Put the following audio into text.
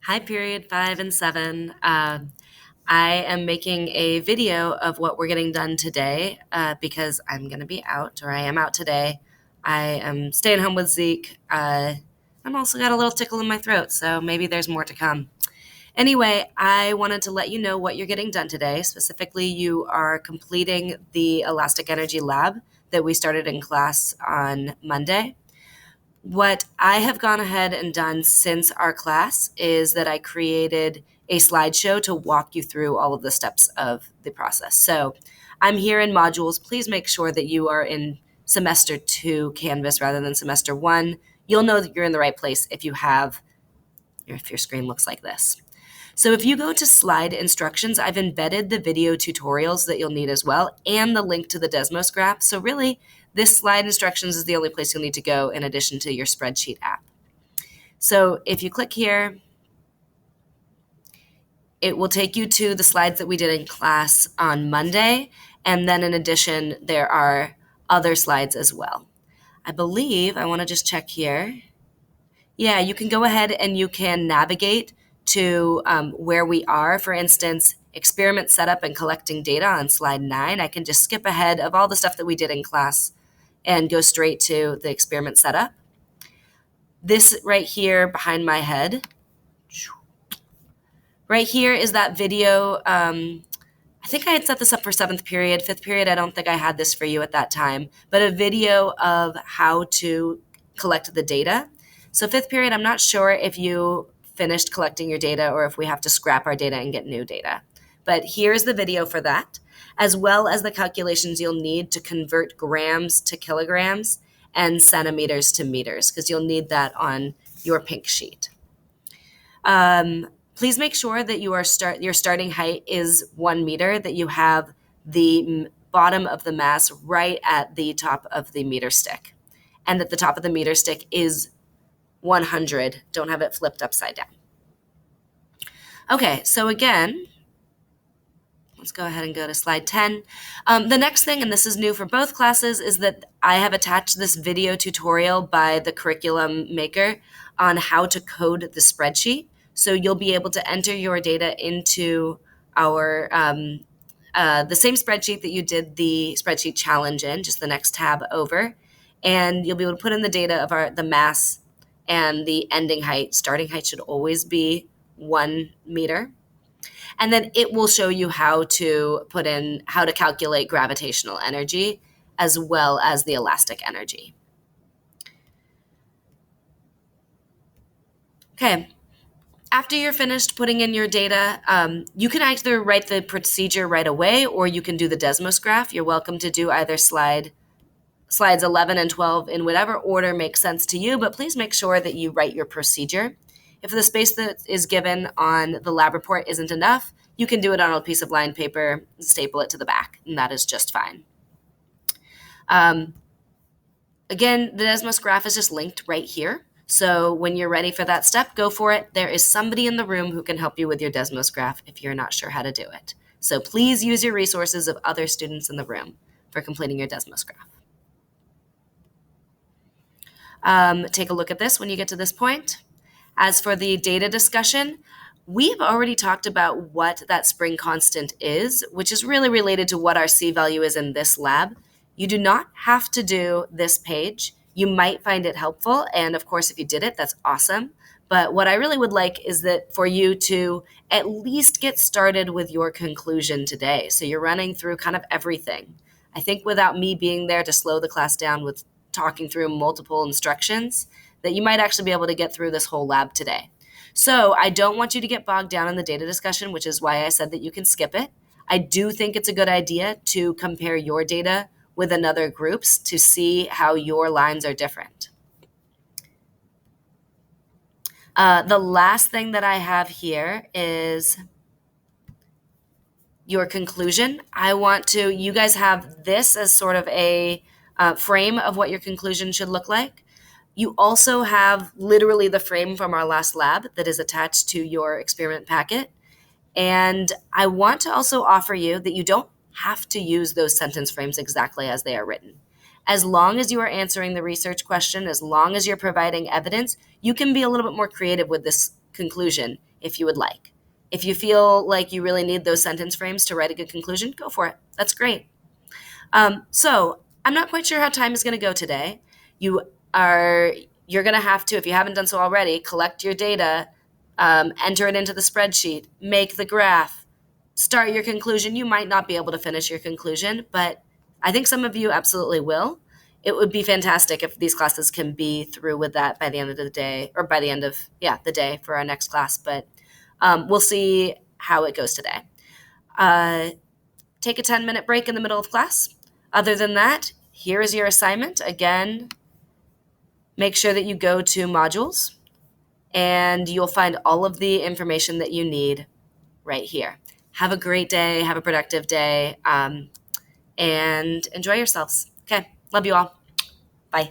Hi, period 5 and 7. I am making a video of what we're getting done today because I'm going to be out, or I am out today. I am staying home with Zeke. I'm also got a little tickle in my throat, so maybe there's more to come. Anyway, I wanted to let you know what you're getting done today. Specifically, you are completing the Elastic Energy Lab that we started in class on Monday. What I have gone ahead and done since our class is that I created a slideshow to walk you through all of the steps of the process. So I'm here in modules. Please make sure that you are in semester 2 Canvas rather than semester 1. You'll know that you're in the right place if your screen looks like this. So if you go to slide instructions, I've embedded the video tutorials that you'll need as well and the link to the Desmos graph. So really, this slide instructions is the only place you'll need to go in addition to your spreadsheet app. So if you click here, it will take you to the slides that we did in class on Monday. And then in addition, there are other slides as well. I believe, I want to just check here. Yeah, you can go ahead and you can navigate to where we are. For instance, experiment setup and collecting data on slide 9. I can just skip ahead of all the stuff that we did in class and go straight to the experiment setup. This right here behind my head, right here is that video. I think I had set this up for 7th period. 5th period, I don't think I had this for you at that time, but a video of how to collect the data. So 5th period, I'm not sure if you finished collecting your data or if we have to scrap our data and get new data. But here's the video for that, as well as the calculations you'll need to convert grams to kilograms and centimeters to meters, because you'll need that on your pink sheet. Please make sure that your starting height is 1 meter, that you have the bottom of the mass right at the top of the meter stick, and that the top of the meter stick is 100. Don't have it flipped upside down. Okay, so again, let's go ahead and go to slide 10. The next thing, and this is new for both classes, is that I have attached this video tutorial by the curriculum maker on how to code the spreadsheet. So you'll be able to enter your data into our the same spreadsheet that you did the spreadsheet challenge in, just the next tab over, and you'll be able to put in the data of the mass and the ending height. Starting height should always be 1 meter. And then it will show you how to calculate gravitational energy as well as the elastic energy. Okay. After you're finished putting in your data, you can either write the procedure right away or you can do the Desmos graph. You're welcome to do either slides 11 and 12 in whatever order makes sense to you, but please make sure that you write your procedure. If the space that is given on the lab report isn't enough, you can do it on a piece of lined paper, staple it to the back, and that is just fine. Again, the Desmos graph is just linked right here. So when you're ready for that step, go for it. There is somebody in the room who can help you with your Desmos graph if you're not sure how to do it. So please use your resources of other students in the room for completing your Desmos graph. Take a look at this when you get to this point. As for the data discussion, we've already talked about what that spring constant is, which is really related to what our C value is in this lab. You do not have to do this page. You might find it helpful, and of course, if you did it, that's awesome. But what I really would like is that for you to at least get started with your conclusion today. So you're running through kind of everything. I think without me being there to slow the class down with talking through multiple instructions, that you might actually be able to get through this whole lab today. So I don't want you to get bogged down in the data discussion, which is why I said that you can skip it. I do think it's a good idea to compare your data with another group's to see how your lines are different. The last thing that I have here is your conclusion. You guys have this as sort of a frame of what your conclusion should look like. You also have literally the frame from our last lab that is attached to your experiment packet. And I want to also offer you that you don't have to use those sentence frames exactly as they are written. As long as you are answering the research question, as long as you're providing evidence, you can be a little bit more creative with this conclusion if you would like. If you feel like you really need those sentence frames to write a good conclusion, go for it. That's great. So I'm not quite sure how time is going to go today. You are you're going to have to, if you haven't done so already, collect your data, enter it into the spreadsheet, make the graph, start your conclusion. You might not be able to finish your conclusion, but I think some of you absolutely will. It would be fantastic if these classes can be through with that by the end of the day, or by the end of the day for our next class. But we'll see how it goes today. Take a 10-minute break in the middle of class. Other than that, here is your assignment. Again, make sure that you go to modules, and you'll find all of the information that you need right here. Have a great day. Have a productive day. And enjoy yourselves. Okay. Love you all. Bye.